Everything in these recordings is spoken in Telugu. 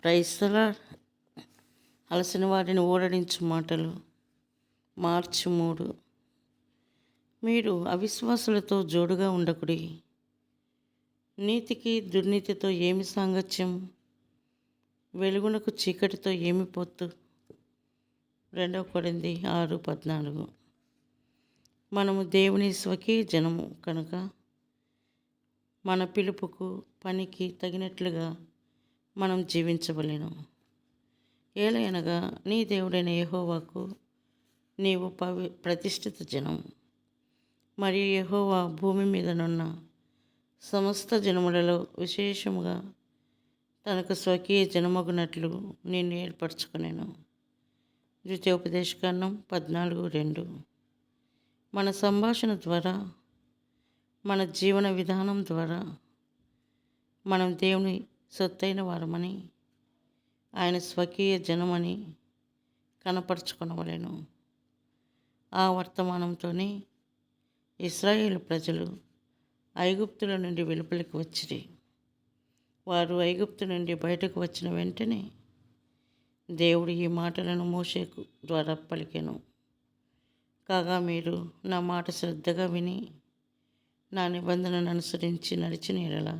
క్రైస్తల అలసిన వారిని ఊరడించు మాటలు. మార్చి 3. మీరు అవిశ్వాసులతో జోడుగా ఉండకుడి. నీతికి దుర్నీతితో ఏమి సాంగత్యం? వెలుగునకు చీకటితో ఏమి పొత్తు? 2 కొరింథీ 6:14. మనము దేవుని స్వకీయ జనము కనుక మన పిలుపుకు పనికి తగినట్లుగా మనం జీవించవలెను. ఏలయనగా నీ దేవుడైన యెహోవాకు నీవు ప్రతిష్ఠిత జనం, మరియు యెహోవా భూమి మీదనున్న సమస్త జనములలో విశేషముగా తనకు స్వకీయ జనమగునట్లు నిన్ను ఏర్పరచుకొనెను. ద్వితీయోపదేశకాండం 14:2. మన సంభాషణ ద్వారా, మన జీవన విధానం ద్వారా మనం దేవుని సొత్తైన వారమని, ఆయన స్వకీయ జనమని కనపరుచుకొనవలెను. ఆ వర్తమానంతోనే ఇశ్రాయేలు ప్రజలు ఐగుప్తుల నుండి వెలుపలికి వచ్చిరి. వారు ఐగుప్తు నుండి బయటకు వచ్చిన వెంటనే దేవుడు ఈ మాటలను మోషే ద్వారా పలికెను. కాగా మీరు నా మాట శ్రద్ధగా విని నా నిబంధనను అనుసరించి నడిచిన యెడల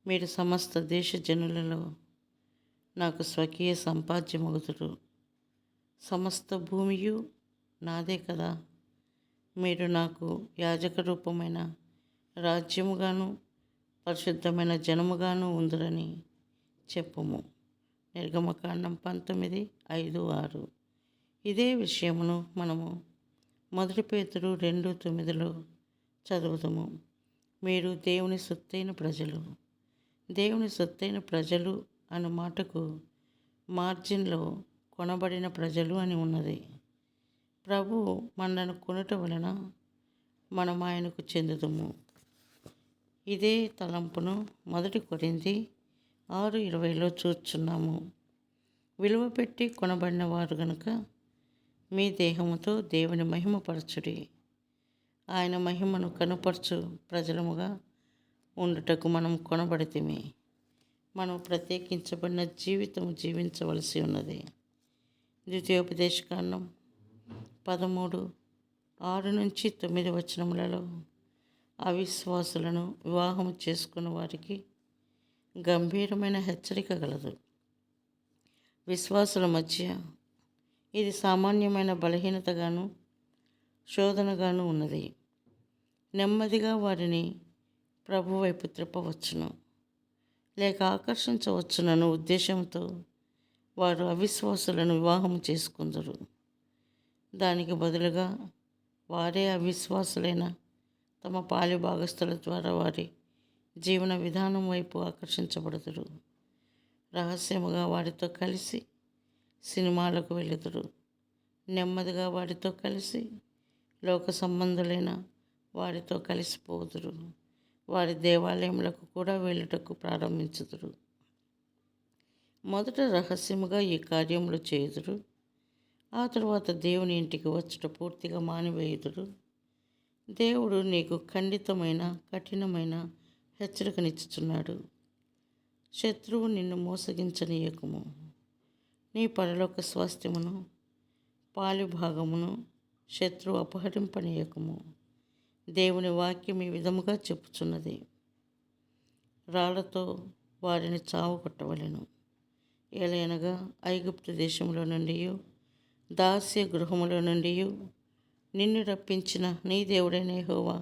మీరు సమస్త దేశ జనులలో నాకు స్వకీయ సంపాద్యమగుదురు. సమస్త భూమియు నాదే కదా. మీరు నాకు యాజక రూపమైన రాజ్యముగాను పరిశుద్ధమైన జనముగాను ఉందురని చెప్పుము. నిర్గమకాండం 19:5-6. ఇదే విషయమును మనము 1 పేతురు 2:9 చదువుతాము. మీరు దేవుని సొత్తైన ప్రజలు. దేవుని సొత్తైన ప్రజలు అను మాటకు మార్జిన్లో కొనబడిన ప్రజలు అని ఉన్నది. ప్రభువు మనలను కొనుట వలన మనం ఆయనకు చెందుదుము. ఇదే తలంపును 1 కొరింథీ 6:20 చూచున్నాము. విలువ పెట్టి కొనబడిన వారు గనుక మీ దేహముతో దేవుని మహిమపరచుడి. ఆయన మహిమను కనుపరచు ప్రజలముగా ఉండుటకు మనం కొనబడితిమి. మనం ప్రత్యేకించబడిన జీవితం జీవించవలసి ఉన్నది. ద్వితీయోపదేశకాండం 13:6-9 అవిశ్వాసులను వివాహం చేసుకున్న వారికి గంభీరమైన హెచ్చరిక గలదు. విశ్వాసుల మధ్య ఇది సామాన్యమైన బలహీనతగాను శోధనగాను ఉన్నది. నెమ్మదిగా వారిని ప్రభు వైపు త్రిప్పవచ్చును, లేక ఆకర్షించవచ్చునను ఉద్దేశంతో వారు అవిశ్వాసులను వివాహం చేసుకుందరు. దానికి బదులుగా వారే అవిశ్వాసులైన తమ పాలి భాగస్థుల ద్వారా వారి జీవన విధానం వైపు ఆకర్షించబడుదురు. రహస్యముగా వారితో కలిసి సినిమాలకు వెళుదురు. నెమ్మదిగా వారితో కలిసి లోక సంబంధులైన వారితో కలిసిపోదురు. వారి దేవాలయములకు కూడా వెళ్ళుటకు ప్రారంభించుదురు. మొదట రహస్యముగా ఈ కార్యములు చేయుదురు. ఆ తరువాత దేవుని ఇంటికి వచ్చుట పూర్తిగా మానివేయుదురు. దేవుడు నీకు ఖండితమైన కఠినమైన హెచ్చరికనిచ్చుచున్నాడు. శత్రువు నిన్ను మోసగించనీయకుము. నీ పరలోక స్వాస్థ్యమును పాలి భాగమును శత్రువు అపహరింపనీయకుము. దేవుని వాక్యం ఈ విధముగా చెప్పుచున్నది. రాళ్లతో వారిని చావగొట్టవలెను. ఏలయనగా ఐగుప్తు దేశములో నుండి దాస్య గృహములో నుండి నిన్ను రప్పించిన నీ దేవుడైన యెహోవా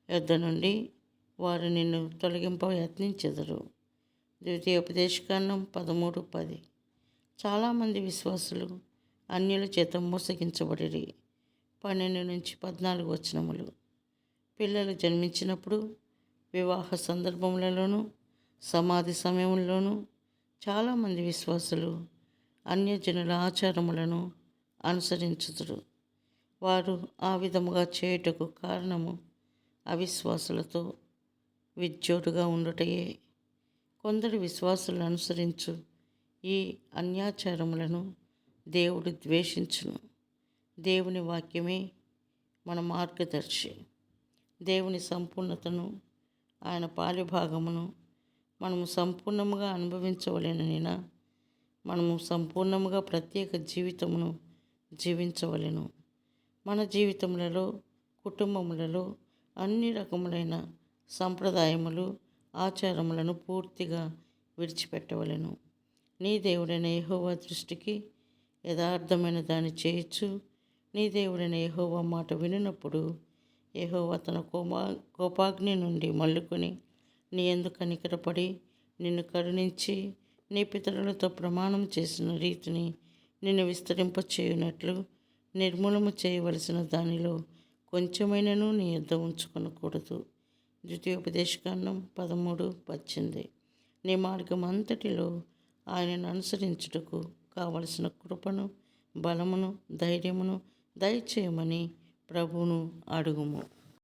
యొద్ద నుండి వారు నిన్ను తొలగింప యత్నించెదరు. ద్వితీయోపదేశకాండం 13:10. చాలామంది విశ్వాసులు అన్యుల చేత మోసగించబడిరి. 12-14 పిల్లలు జన్మించినప్పుడు, వివాహ సందర్భములలోనూ, సమాధి సమయంలోనూ చాలామంది విశ్వాసులు అన్యజనుల ఆచారములను అనుసరించుదురు. వారు ఆ విధముగా చేయుటకు కారణము అవిశ్వాసులతో విజ్జోడుగా ఉండుటయే. కొందరు విశ్వాసులను అనుసరించు ఈ అన్యాచారములను దేవుడు ద్వేషించును. దేవుని వాక్యమే మన మార్గదర్శి. దేవుని సంపూర్ణతను, ఆయన పాలిభాగమును మనము సంపూర్ణముగా అనుభవించవలెననినా మనము సంపూర్ణముగా ప్రత్యేక జీవితమును జీవించవలెను. మన జీవితములలో, కుటుంబములలో అన్ని రకములైన సంప్రదాయములు, ఆచారములను పూర్తిగా విడిచిపెట్టవలెను. నీ దేవుడైన యెహోవా దృష్టికి యథార్థమైన దాన్ని చేయొచ్చు. నీ దేవుడైన యెహోవా మాట వినినప్పుడు యెహోవా తన కోపాగ్ని నుండి మళ్ళుకొని నీ యందు కనికరపడి నిన్ను కరుణించి నీ పితరులతో ప్రమాణం చేసిన రీతిని నిన్ను విస్తరింపచేయునట్లు నిర్మూలము చేయవలసిన దానిలో కొంచెమైనను నీ యొద్ద ఉంచుకొనకూడదు. ద్వితీయోపదేశకాండం 13:18. నీ మార్గం అంతటిలో ఆయనను అనుసరించుటకు కావలసిన కృపను, బలమును, ధైర్యమును దయచేయమని ప్రభువును అడుగుము.